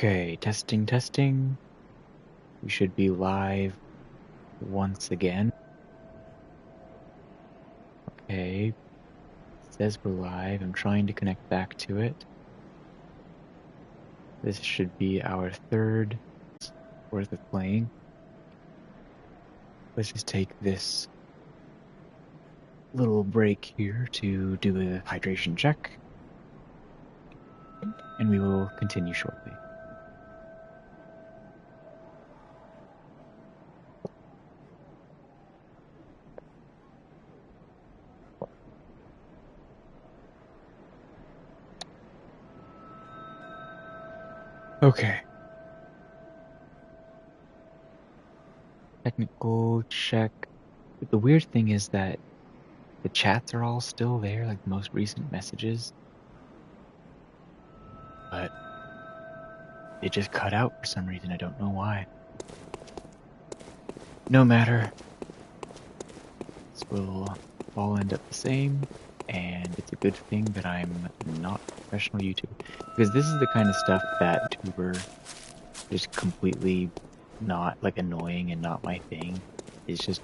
Okay, testing, testing. We should be live once again. Okay, it says we're live. I'm trying to connect back to it. This should be our third worth of playing. Let's just take this little break here to do a hydration check, and we will continue shortly. Okay. Technical check. The weird thing is that the chats are all still there, like the most recent messages. But it just cut out for some reason. I don't know why. No matter. This will all end up the same, and it's a good thing that I'm not a professional YouTuber. Because this is the kind of stuff that tuber is completely not, like, annoying and not my thing. It's just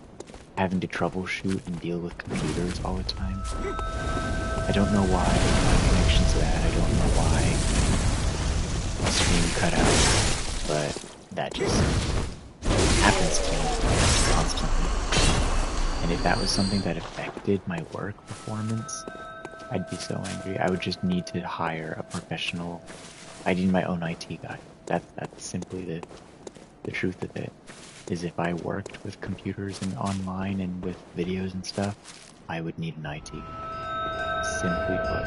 having to troubleshoot and deal with computers all the time. I don't know why my connection's bad. I don't know why my screen cut out, but that just happens to me constantly. And if that was something that affected my work performance, I'd be so angry. I would just need to hire a professional. I need my own IT guy. That's simply the truth of it. Is if I worked with computers and online and with videos and stuff, I would need an IT guy. Simply put.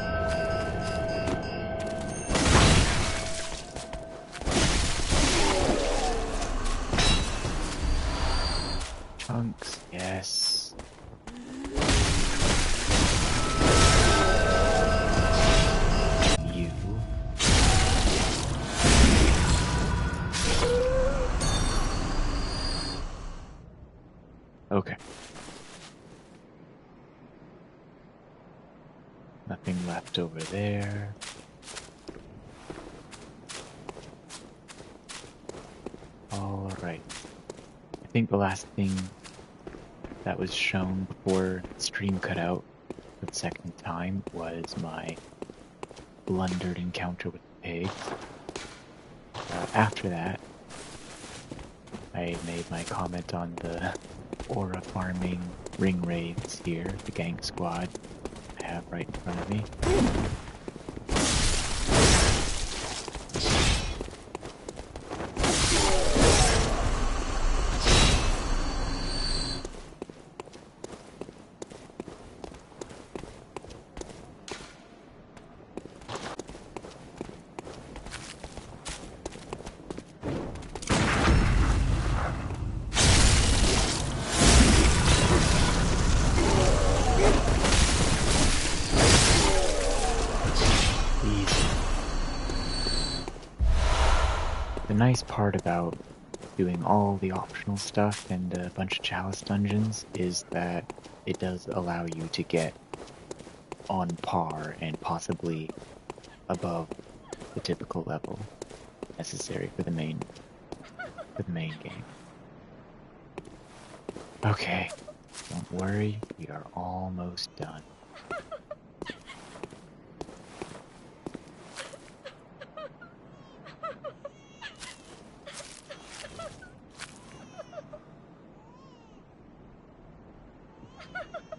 Chunks, yes. You. Okay. Nothing left over there. Alright. I think the last thing that was shown before the stream cut out for the second time was my blundered encounter with the pigs. After that, I made my comment on the aura farming ring raids here, the gang squad I have right in front of me. The nice part about doing all the optional stuff and a bunch of chalice dungeons is that it does allow you to get on par and possibly above the typical level necessary for the main game. Okay, don't worry, we are almost done.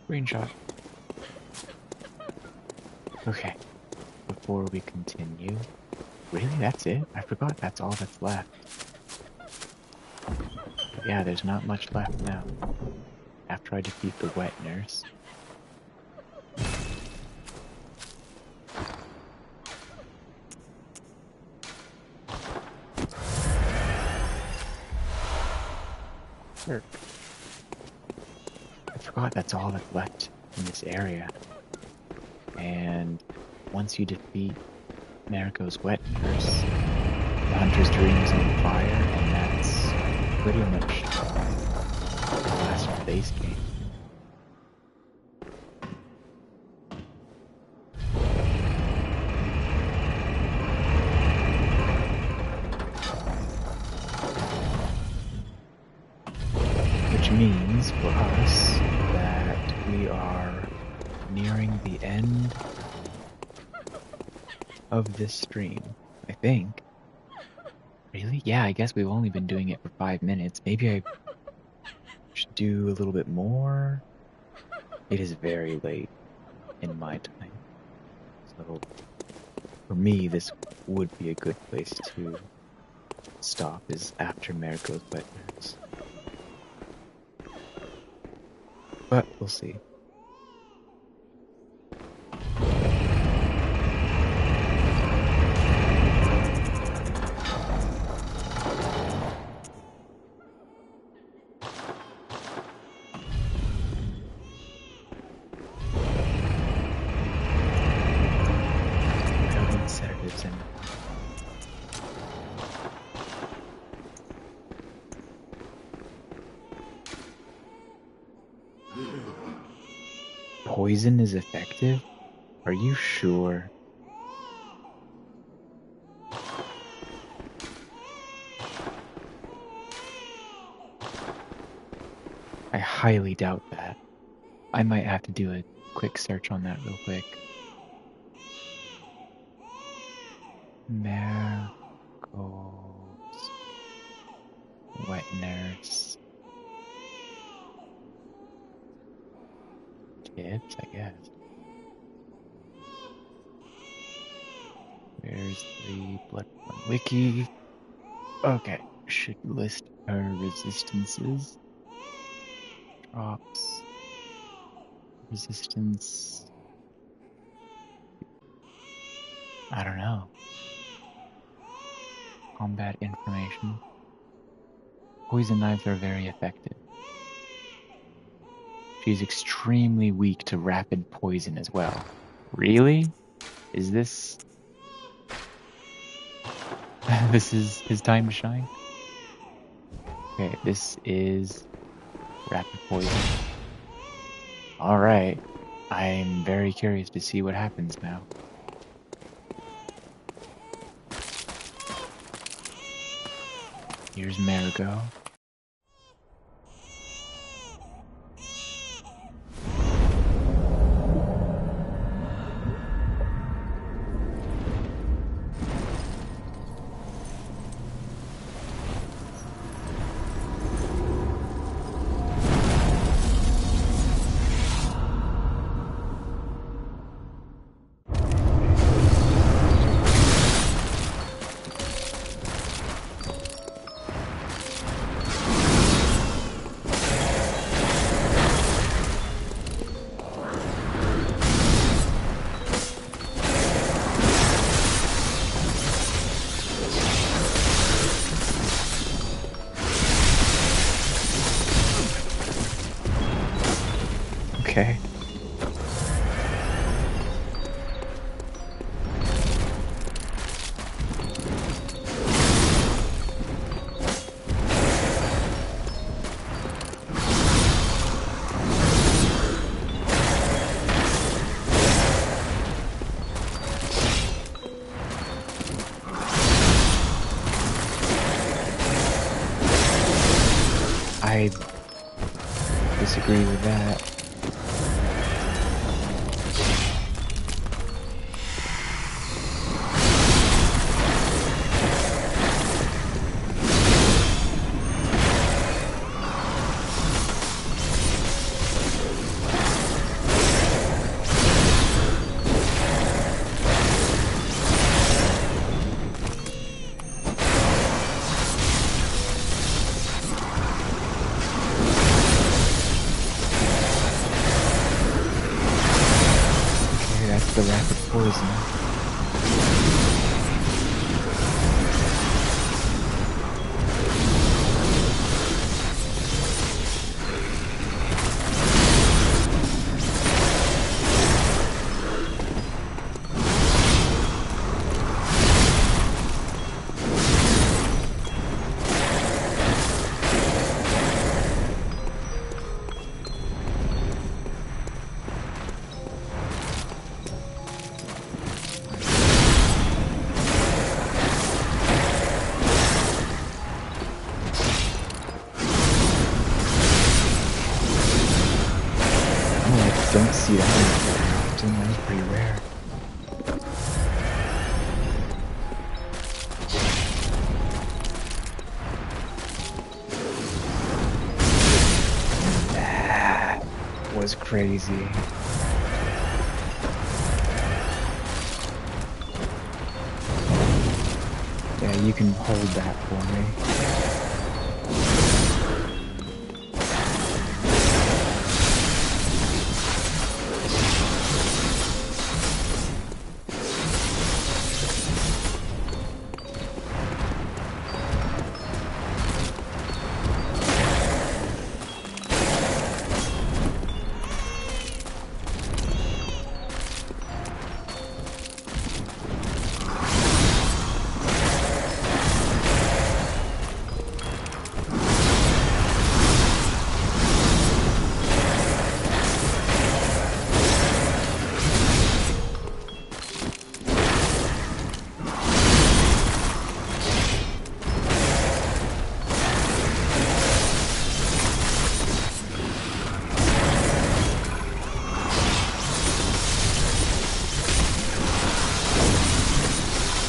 Screenshot. Okay, before we continue, really, that's it? I forgot that's all that's left. But yeah, there's not much left now. After I defeat the wet nurse. Sure. I forgot that's all that's left in this area. And once you defeat Mariko's wet nurse, the Hunter's Dream is on fire, and that's pretty much the last base game. means for us that we are nearing the end of this stream, I think. Really? Yeah, I guess we've only been doing it for 5 minutes. Maybe I should do a little bit more. It is very late in my time. So for me, this would be a good place to stop, is after Mariko's wet nurse. But we'll see. Sedatives and poison is effective? Are you sure? I highly doubt that. I might have to do a quick search on that real quick. Mariko's wet nurse tips, I guess. Where's the Bloodborne wiki? Okay, should list her resistances. Drops. Resistance. I don't know. Combat information. Poison knives are very effective. She's extremely weak to rapid poison as well. Really? Is this... this is his time to shine? Okay, this is rapid poison. Alright. I'm very curious to see what happens now. Here's Mariko. Okay. I disagree with that. see that one often. That was pretty rare. That was crazy. Yeah, you can hold that for me.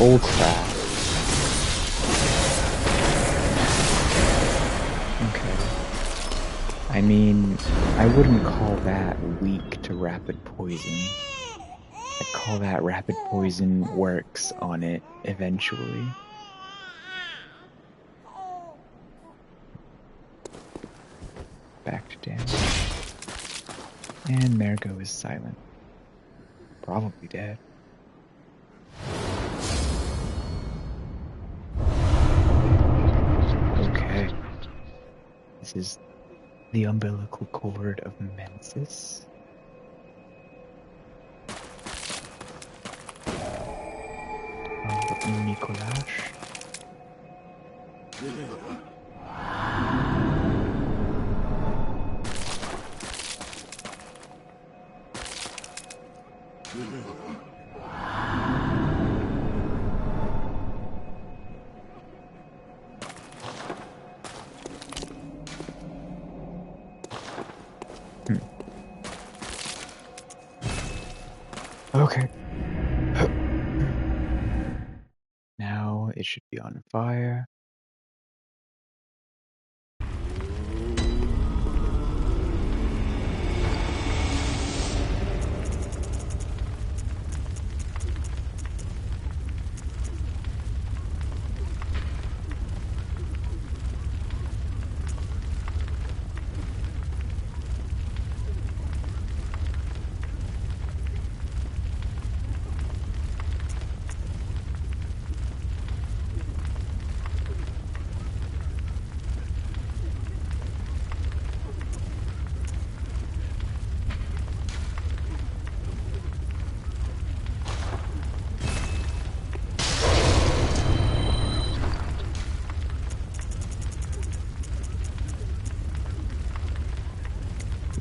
Oh crap. Okay. I mean, I wouldn't call that weak to rapid poison. I'd call that rapid poison works on it eventually. Back to damage. And Mergo is silent. Probably dead. Okay. This is the umbilical cord of Mensis. Of Nicolás. Okay. Now it should be on fire.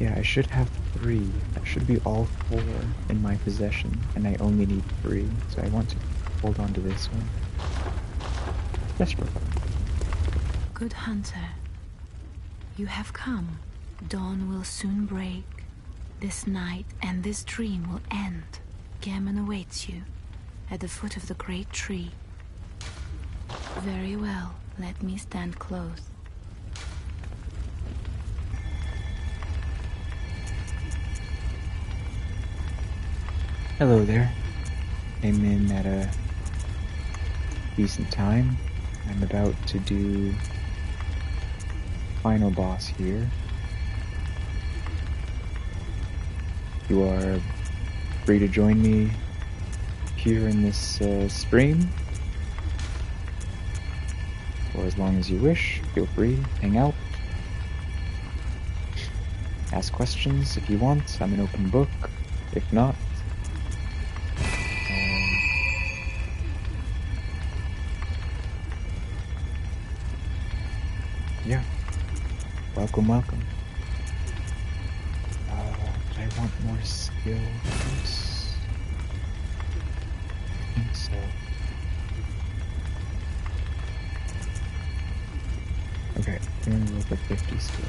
Yeah, I should have 3. That should be all 4 in my possession, and I only need 3, so I want to hold on to this one. Just for fun. Good hunter, you have come. Dawn will soon break. This night and this dream will end. Gammon awaits you at the foot of the great tree. Very well, let me stand close. Hello there. Came in at a decent time. I'm about to do final boss here. You are free to join me here in this stream. For as long as you wish, feel free, hang out. Ask questions if you want. I'm an open book. If not, yeah. Welcome, welcome. I want more skill first. I think so. Okay, I'm gonna go for 50 skill.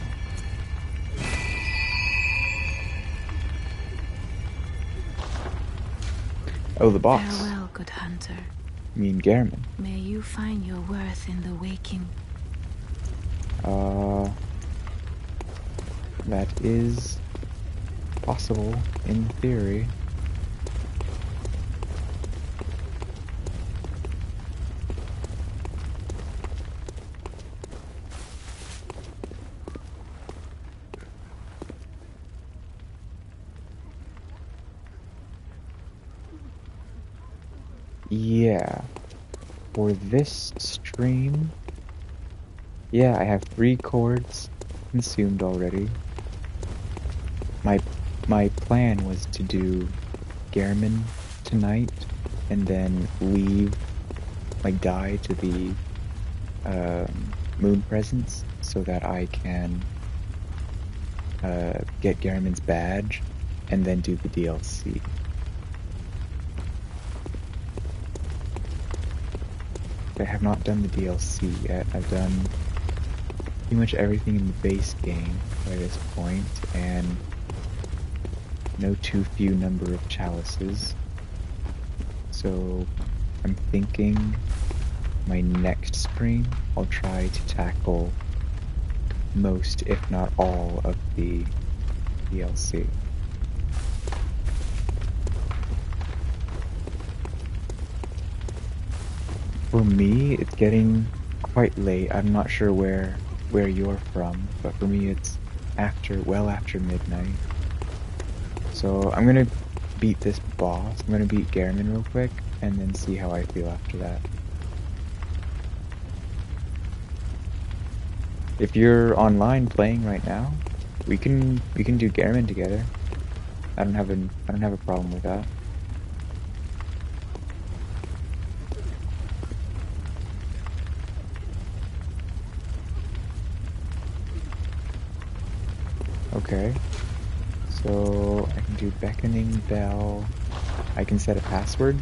Oh, the boss. Farewell, good hunter. You mean Gehrman? May you find your worth in the waking. That is possible in theory. Yeah, for this stream, yeah, I have 3 chords consumed already. My plan was to do Gehrman tonight and then leave, like die to the moon presence so that I can get Gehrman's badge and then do the DLC. I have not done the DLC yet. I've done pretty much everything in the base game by this point, and no too few number of chalices. So I'm thinking my next stream I'll try to tackle most, if not all, of the DLC. For me, it's getting quite late. I'm not sure where you're from, but for me it's well after midnight. So I'm gonna beat this boss. I'm gonna beat Gehrman real quick and then see how I feel after that. If you're online playing right now, we can do Gehrman together. I don't have a problem with that. Okay. So I can do beckoning bell. I can set a password.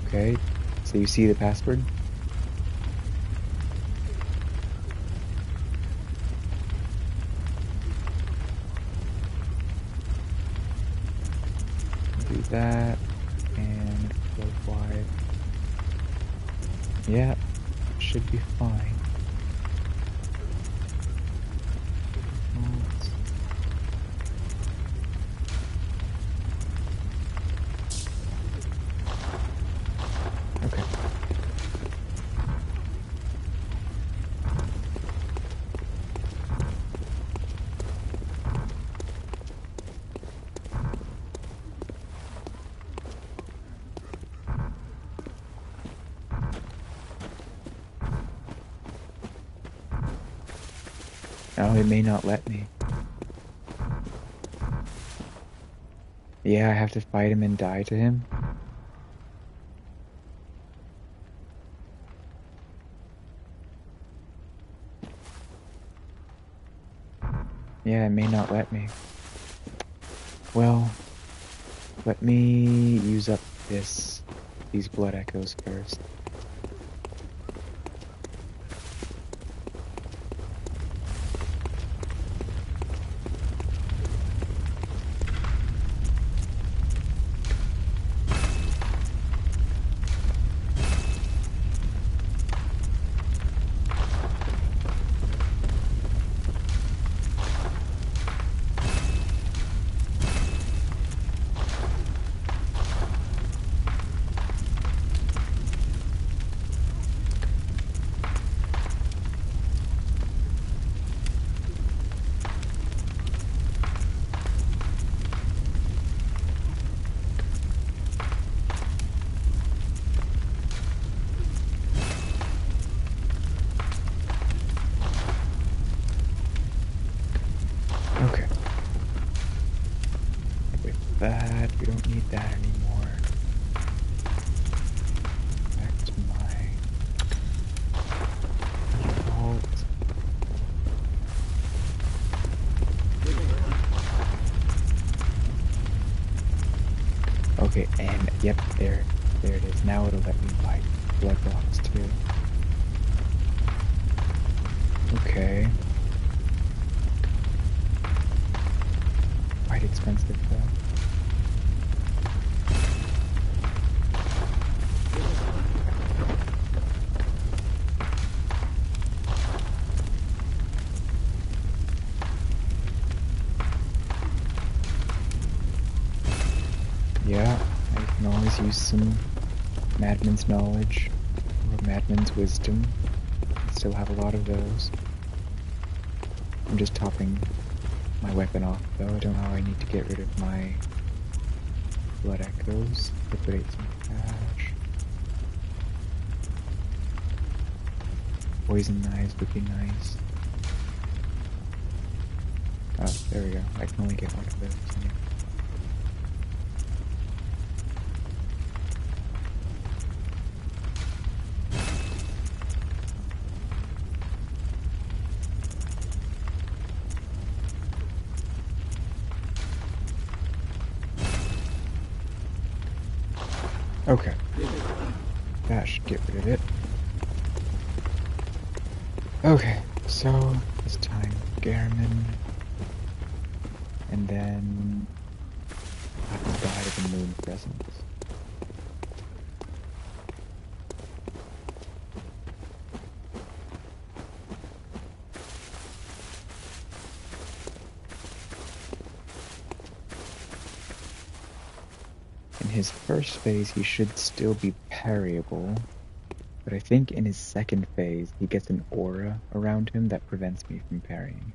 Okay, so you see the password? Do that, and worldwide. Yeah, should be fine. Okay. Oh, it may not let me. Yeah, I have to fight him and die to him. Yeah, it may not let me. Well, let me use up these blood echoes first. Okay. With that, we don't need that anymore. Back to my vault. Okay, and yep, there. There it is. Now it'll let me buy blood blocks too. Okay. Quite expensive though. Yeah, I can always use some Madman's knowledge or Madman's wisdom. I still have a lot of those. I'm just topping my weapon off though. I don't know how I need to get rid of my blood echoes. Liquidate some cash. Poison knives would be nice. Oh, there we go. I can only get one of those. Okay. That should get rid of it. Okay, so this time Garamond. And then I can die to the moon presence. In his first phase, he should still be parryable, but I think in his second phase, he gets an aura around him that prevents me from parrying him.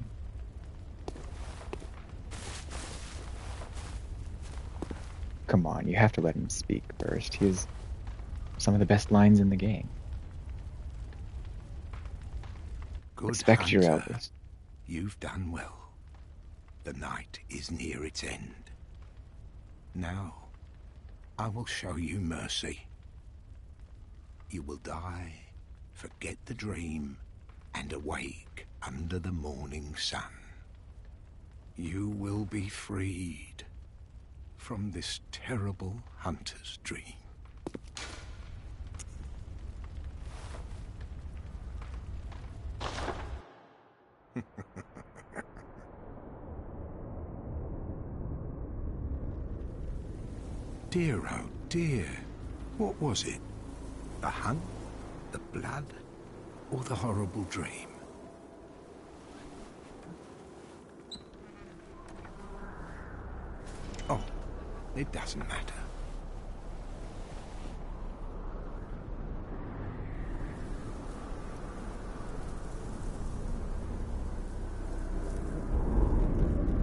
Come on, you have to let him speak first. He has some of the best lines in the game. Good Respect hunter, your elders. you've done well. The night is near its end. Now, I will show you mercy. You will die, forget the dream, and awake under the morning sun. You will be freed from this terrible hunter's dream. Dear, oh dear, what was it? The hunt, the blood, or the horrible dream? Oh, it doesn't matter.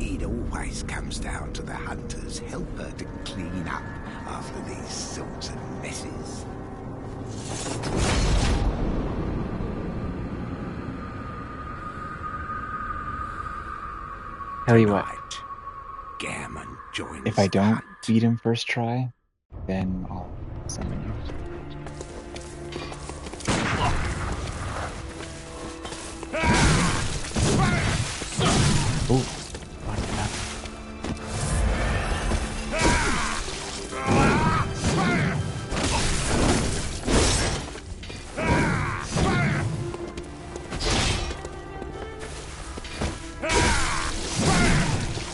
It always comes down to the hunter's helper to clean up after these sorts of messes. Tell you what, Tonight, Gammon joins if I the don't hunt. beat him first try, then I'll summon you. Ooh, not enough.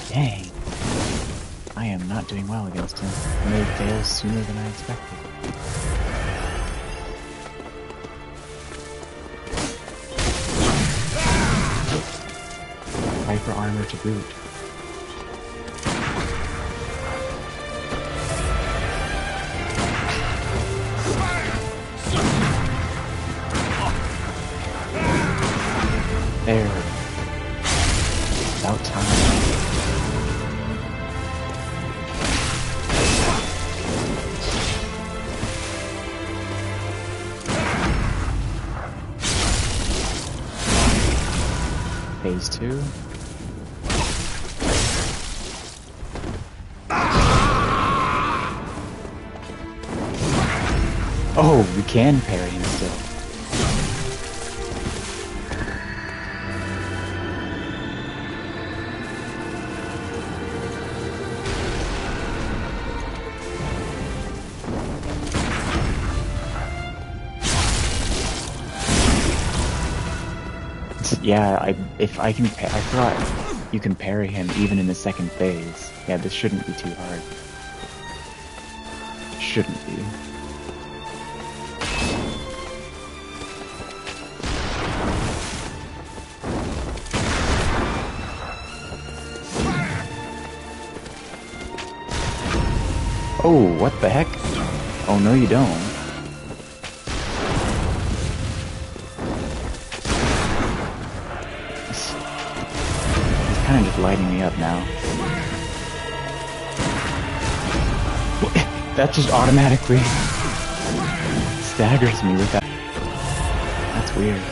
Dang. I am not doing well against him. I may fail sooner than I expected. Hyper armor to boot. There. About time. Phase 2. Oh, we can parry him still. Yeah, if I can, I thought you can parry him even in the second phase. Yeah, this shouldn't be too hard. Shouldn't be. Oh, what the heck? Oh, no you don't. He's kind of just lighting me up now. That just automatically staggers me with that. That's weird.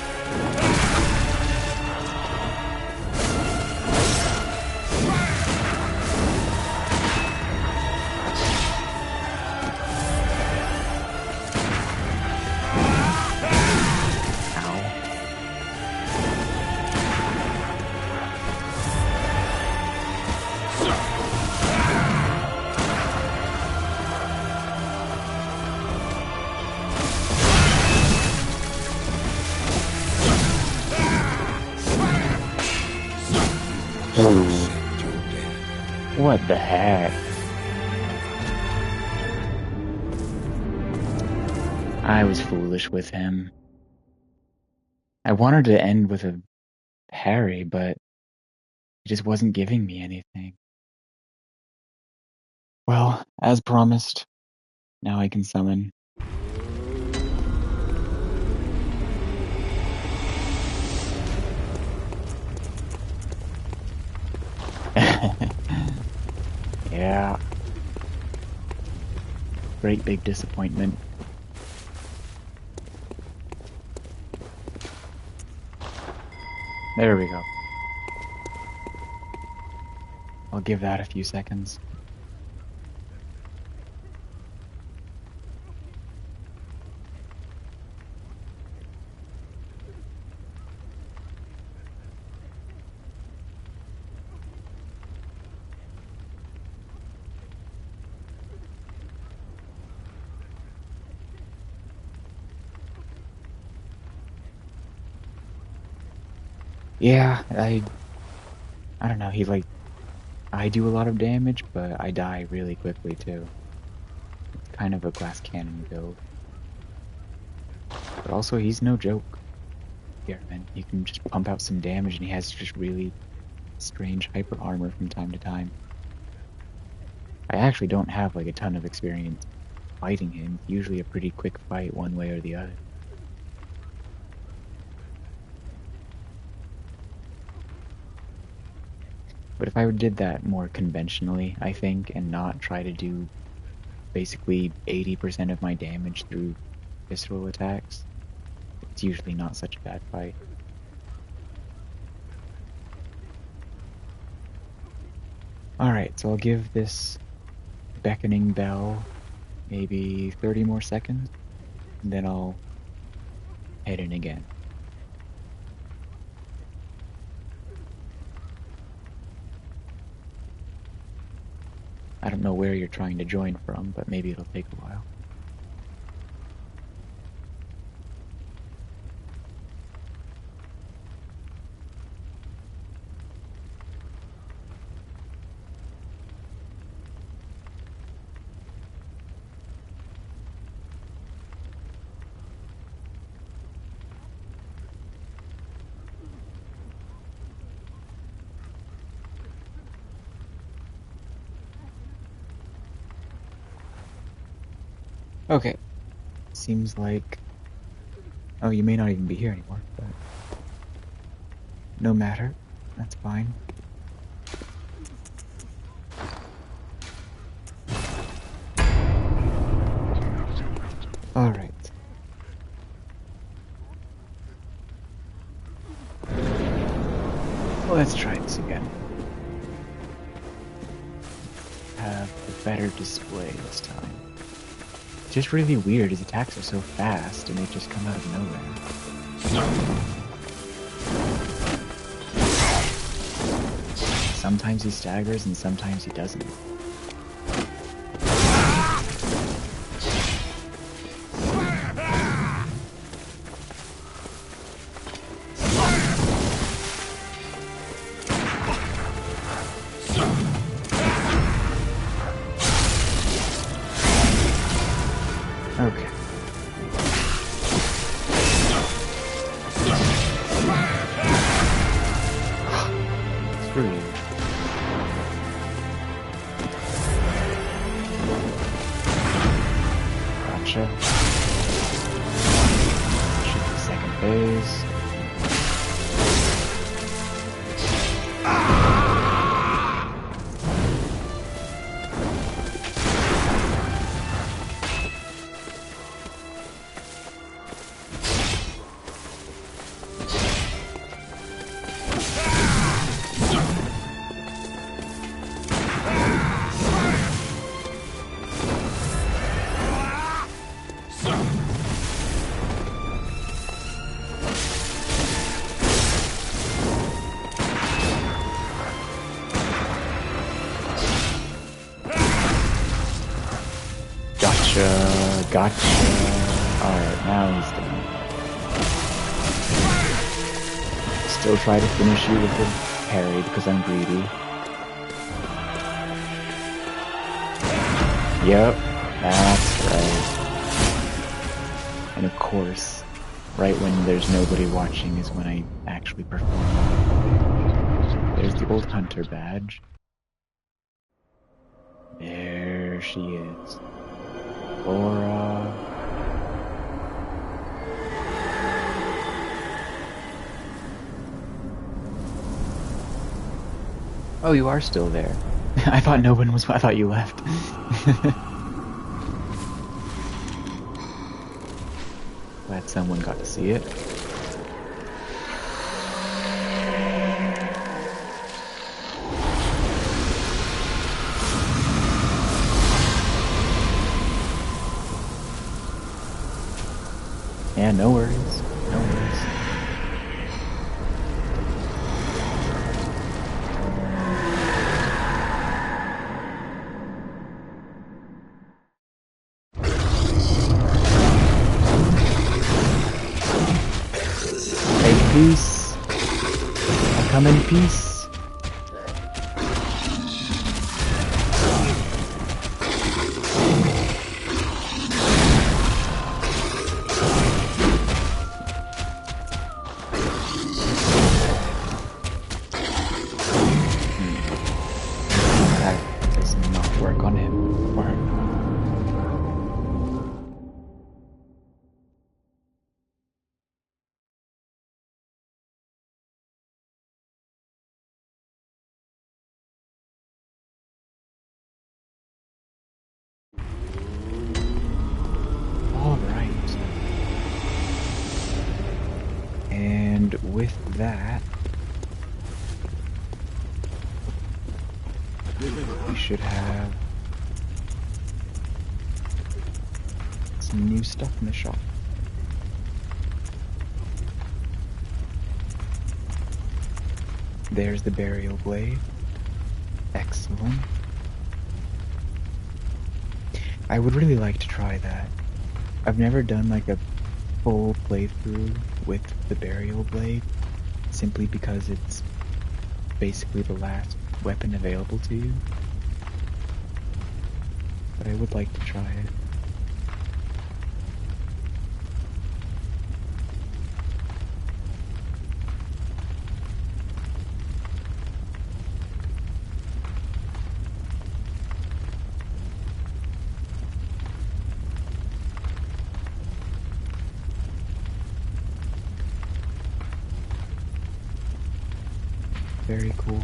What the heck? I was foolish with him. I wanted to end with a parry, but he just wasn't giving me anything. Well, as promised, now I can summon. Yeah. Great big disappointment. There we go. I'll give that a few seconds. Yeah, I don't know, I do a lot of damage, but I die really quickly too. It's kind of a glass cannon build. But also, he's no joke. Here, man, he can just pump out some damage and he has just really strange hyper armor from time to time. I actually don't have like a ton of experience fighting him. Usually a pretty quick fight one way or the other. But if I did that more conventionally, I think, and not try to do basically 80% of my damage through visceral attacks, it's usually not such a bad fight. Alright, so I'll give this beckoning bell maybe 30 more seconds, and then I'll head in again. I don't know where you're trying to join from, but maybe it'll take a while. Okay. Seems like... Oh, you may not even be here anymore, but... No matter. That's fine. Alright. Let's try this again. Have a better display this time. It's just really weird, his attacks are so fast and they just come out of nowhere. Sometimes he staggers and sometimes he doesn't. goes. Gotcha. Alright, now he's done. Still try to finish you with the parry because I'm greedy. Yep, that's right. And of course, right when there's nobody watching is when I actually perform. There's the old hunter badge. There she is. Laura. Oh, you are still there. I thought no one was. I thought you left. Glad someone got to see it. Yeah, no worries. No worries. Take peace. I come in peace. And with that, we should have some new stuff in the shop. There's the burial blade. Excellent. I would really like to try that. I've never done like a full playthrough with the burial blade, simply because it's basically the last weapon available to you. But I would like to try it. Very cool.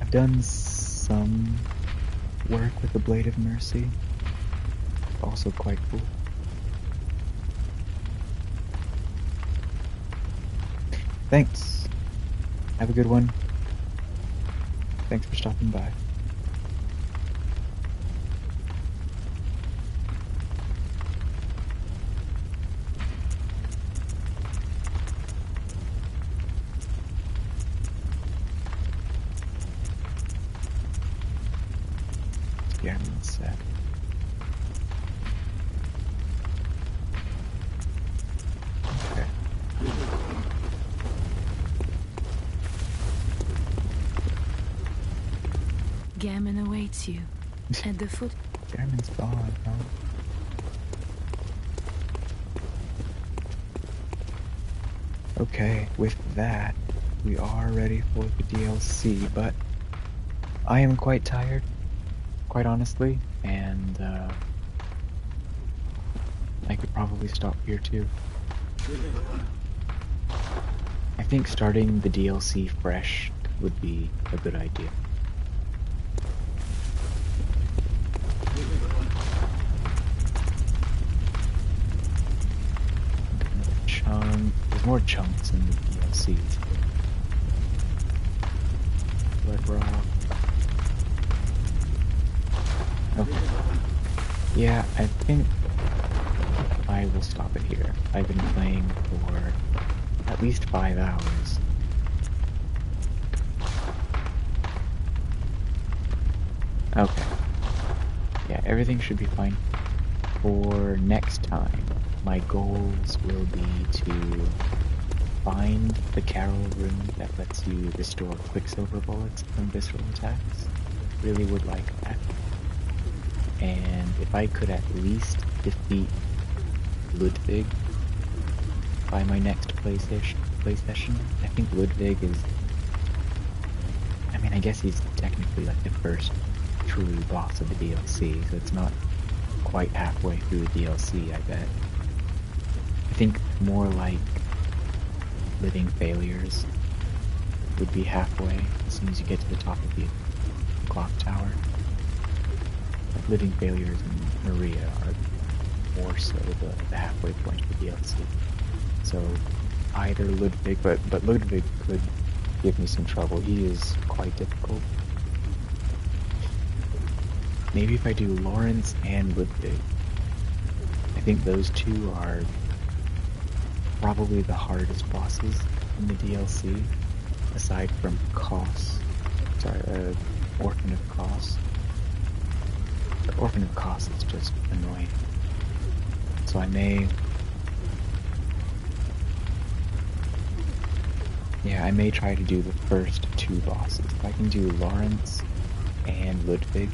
I've done some work with the Blade of Mercy. Also quite cool. Thanks. Have a good one. Thanks for stopping by. Yeah, I'm sad. Okay. Gammon awaits you at the foot. Gammon's gone, huh? Okay, with that, we are ready for the DLC, but I am quite tired, quite honestly, and I could probably stop here too. I think starting the DLC fresh would be a good idea. There's more chunks in the DLC. Blood Rock. Okay. Yeah, I think I will stop it here. I've been playing for at least 5 hours. Okay. Yeah, everything should be fine. For next time, my goals will be to find the Carol room that lets you restore Quicksilver bullets from visceral attacks. Really would like that. And if I could at least defeat Ludwig by my next play session. I think Ludwig is... I mean, I guess he's technically like the first true boss of the DLC, so it's not quite halfway through the DLC, I bet. I think more like Living Failures would be halfway as soon as you get to the top of the clock tower. Like Living Failures and Maria are more so the halfway point of the DLC. So either Ludwig, but Ludwig could give me some trouble. He is quite difficult. Maybe if I do Lawrence and Ludwig, I think those two are probably the hardest bosses in the DLC, aside from Orphan of Kos. The Orphan of Kos is just annoying. So I may try to do the first two bosses. If I can do Lawrence and Ludwig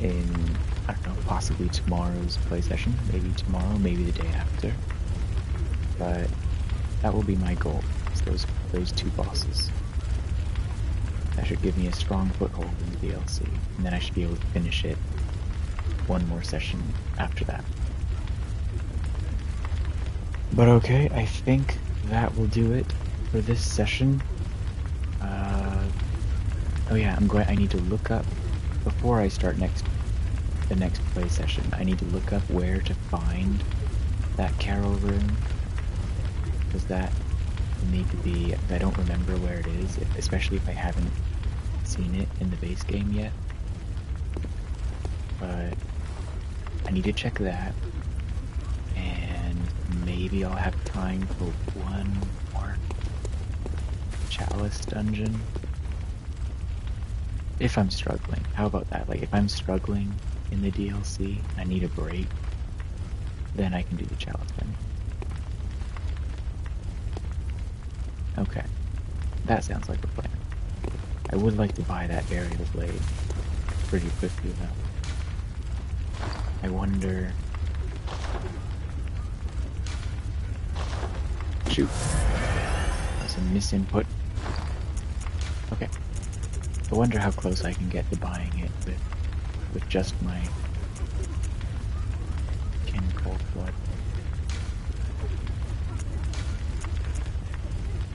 in, I don't know, possibly tomorrow's play session, maybe tomorrow, maybe the day after. But that will be my goal, is those two bosses. That should give me a strong foothold in the DLC, and then I should be able to finish it one more session after that. But okay, I think that will do it for this session. Oh yeah, I need to look up, before I start the next play session, I need to look up where to find that Carol room. Because that will need to be, I don't remember where it is, especially if I haven't seen it in the base game yet. But I need to check that, and maybe I'll have time for one more Chalice dungeon. If I'm struggling. How about that? Like, if I'm struggling in the DLC, I need a break, then I can do the Chalice dungeon. Okay. That sounds like a plan. I would like to buy that Burial Blade pretty quickly, though. I wonder... Shoot. That's a misinput. Okay. I wonder how close I can get to buying it with just my Kin Cold Blood.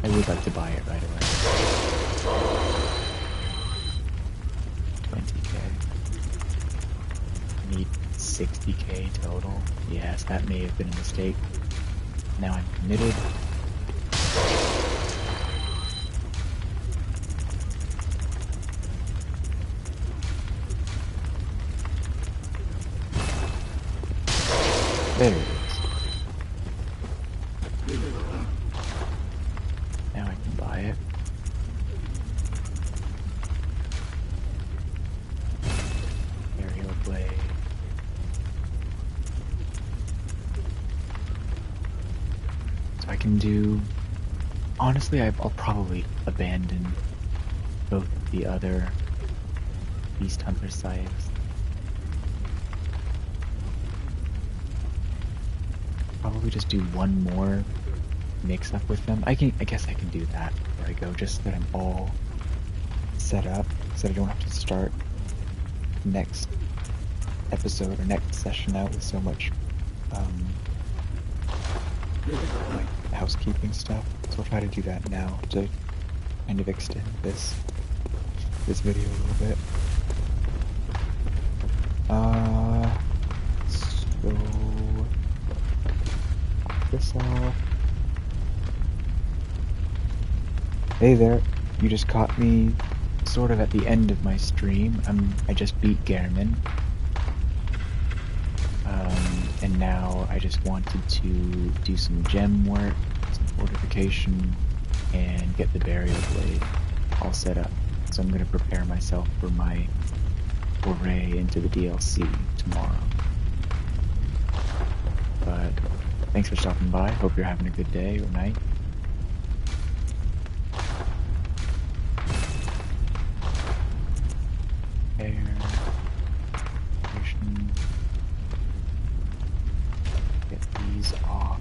I would like to buy it right away. 20k. I need 60k total. Yes, that may have been a mistake. Now I'm committed. There it is. Now I can buy it. Burial Blade. So I can do... Honestly, I'll probably abandon both the other Beast Hunter scythes. Probably just do one more mix up with them. I guess I can do that before I go, just so that I'm all set up, so I don't have to start next episode or next session out with so much like housekeeping stuff. So I'll try to do that now to kind of extend this video a little bit. So this off. Hey there, you just caught me sort of at the end of my stream. I just beat Gehrman. And now I just wanted to do some gem work, some fortification, and get the burial blade all set up. So I'm going to prepare myself for my foray into the DLC tomorrow. But thanks for stopping by. Hope you're having a good day or night. Get these off.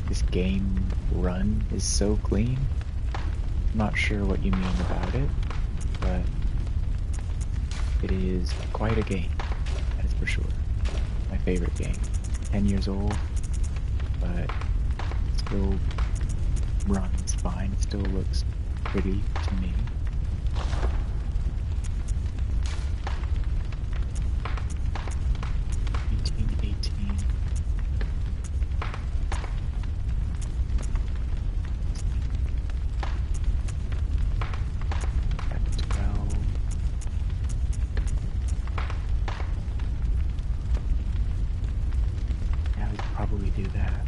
This game run is so clean. I'm not sure what you mean about it, but it is quite a game, that is for sure. My favorite game. 10 years old, but still runs fine. It still looks pretty to me. Probably do that.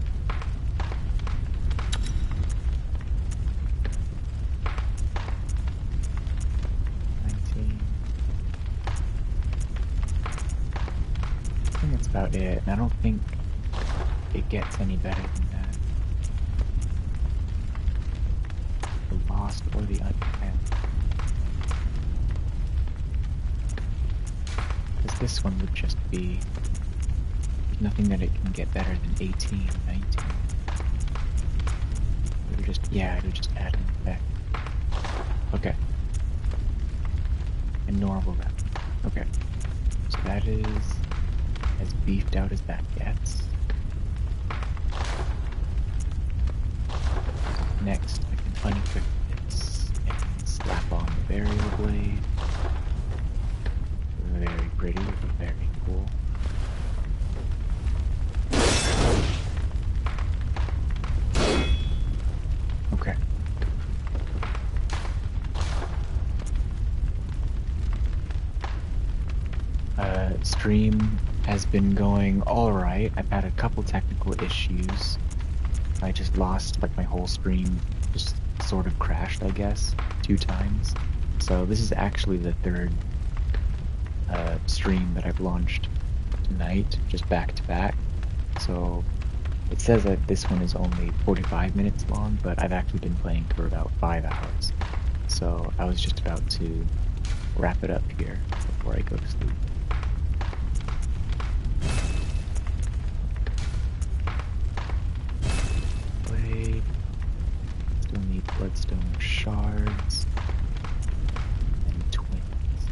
I think that's about it, and I don't think it gets any better than that. The Lost or the Untapped. Because this one would just be... nothing that it can get better than 18, 19. It would just, yeah, it would just add an effect. Okay. And normal rep. Okay. So that is as beefed out as that gets. Next, I can unequip this and slap on the burial blade. Very pretty, but very cool. Okay. Stream has been going alright. I've had a couple technical issues. I just lost, like, my whole stream just sort of crashed, I guess, 2 times. So this is actually the 3rd stream that I've launched tonight, just back to back. So it says that this one is only 45 minutes long, but I've actually been playing for about 5 hours. So I was just about to wrap it up here before I go to sleep. Blade. Still need bloodstone shards. And twins.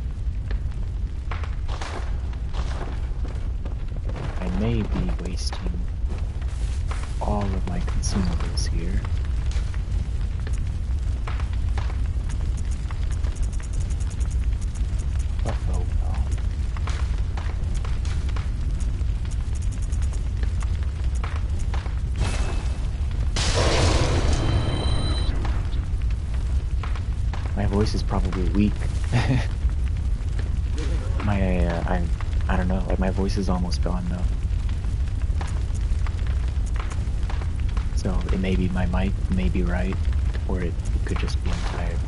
I may be wasting all of my consumables here. But oh well. My voice is probably weak. I don't know, like my voice is almost gone though. So it may be my mic, may be right, or it could just be I'm tired.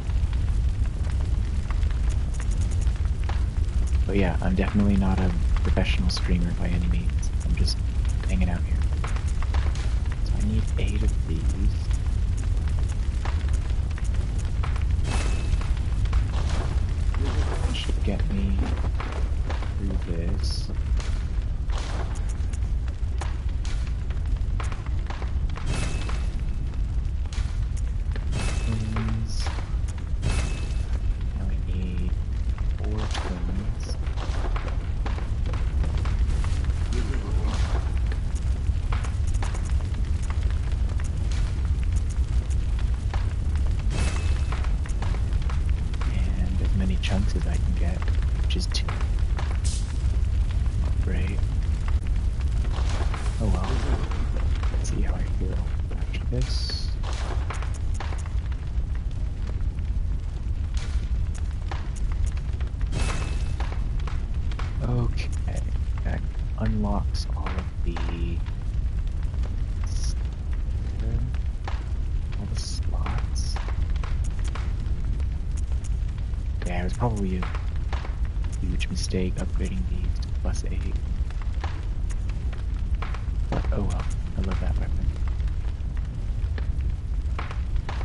But yeah, I'm definitely not a professional streamer by any means. I'm just hanging out here. So I need 8 of these. That should get me through this. Now I need 4 twins. this. Okay, that unlocks all of all the slots. Yeah, it was probably a huge mistake upgrading these to +8. But oh well, I love that weapon.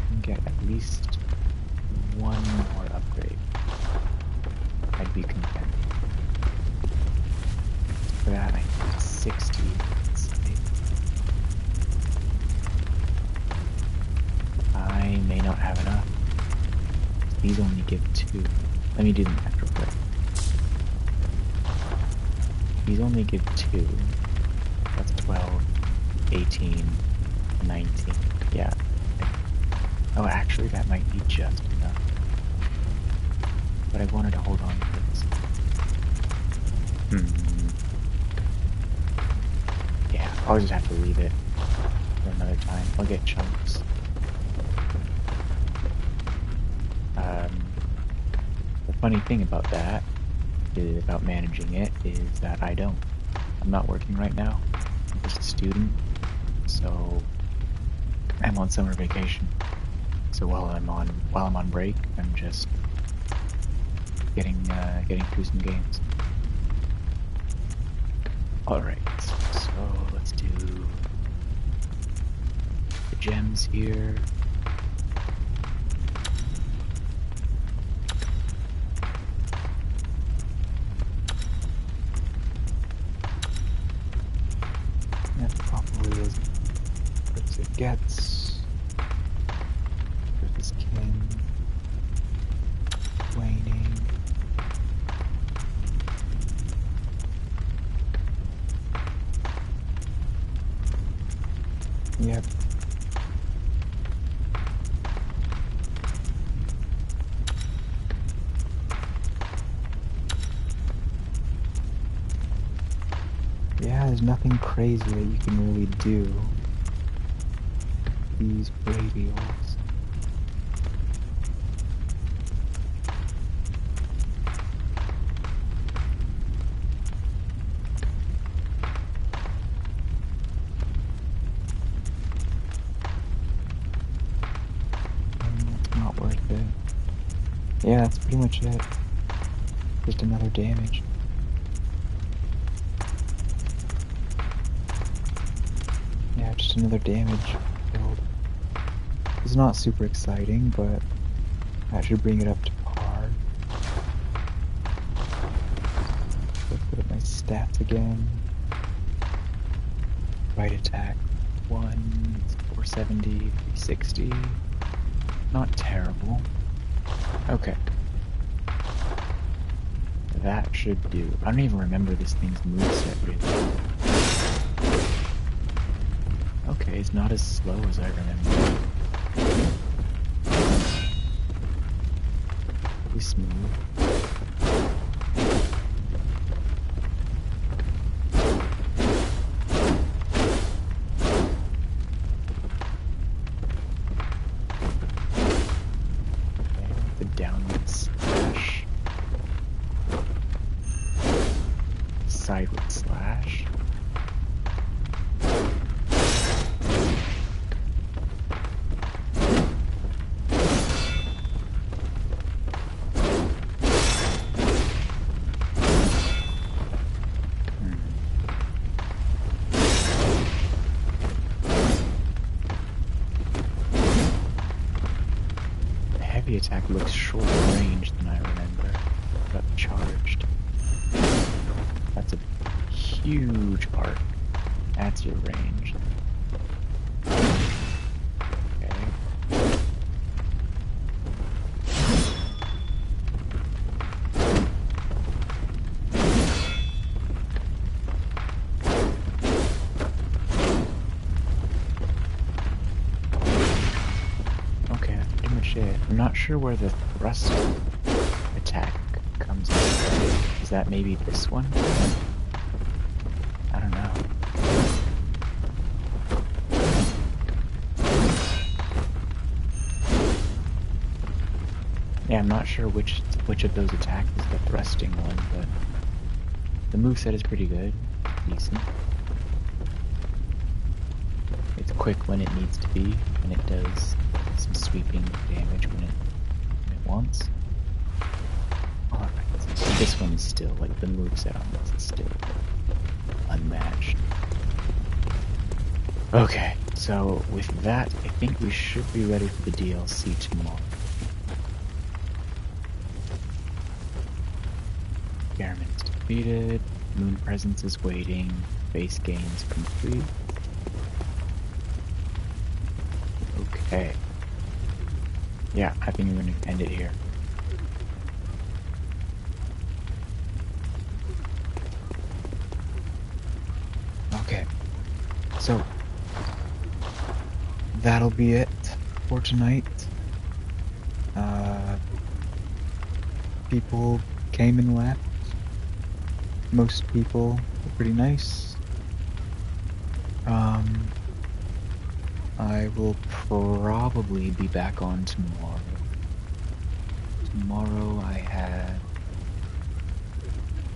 Can get at least one more upgrade. I'd be content. For that, I need 60. I may not have enough. These only give 2. Let me do the math real quick. These only give 2. That's 12, 18, 19. Yeah. Oh, actually, that might be just enough. But I wanted to hold on to this. Yeah, I'll just have to leave it for another time. I'll get chunks. The funny thing about that, about managing it, is that I don't. I'm not working right now. I'm just a student, so I'm on summer vacation. So while I'm on break, I'm just getting through some games. All right, so let's do the gems here. That's probably as good as it gets. There's this king waning. Yep. Yeah, there's nothing crazy that you can really do. These radials. It's not worth it. Yeah, that's pretty much it. Just another damage. Yeah, just another damage build. It's not super exciting, but that should bring it up to par. Let's put up my stats again. Right attack 1, 470, 360. Not terrible. Okay. That should do. I don't even remember this thing's moveset really. Okay, it's not as slow as I remember. Pretty smooth. The downward slash. Sideward slash. The attack looks shorter range than I remember, but charged. That's a huge arc. That's your range. Okay. Okay, that's pretty much it. I'm not sure where the thrust attack comes in. Is that maybe this one? I don't know. Yeah, I'm not sure which of those attacks is the thrusting one, but the moveset is pretty good. Decent. It's quick when it needs to be, and it does some sweeping damage when it wants. Alright, so this one is still, like, the moveset on this is still unmatched. Okay, so with that, I think we should be ready for the DLC tomorrow. Garamond's defeated, Moon Presence is waiting, base gains complete. Okay. Yeah, I think I'm going to end it here. Okay. So, that'll be it for tonight. People came and left. Most people were pretty nice. I will probably be back on tomorrow. Tomorrow I had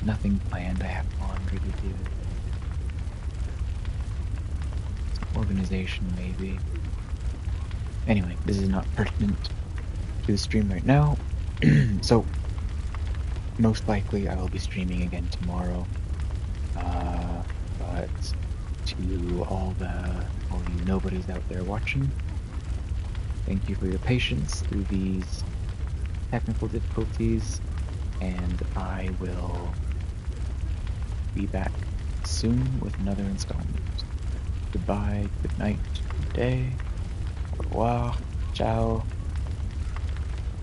nothing planned. I have laundry to do. Some organization, maybe. Anyway, this is not pertinent to the stream right now. So, most likely I will be streaming again tomorrow. But to all you nobodies out there watching, thank you for your patience through these technical difficulties, and I will be back soon with another installment. Goodbye, good night, good day, au revoir, ciao,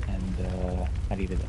and arrivederci.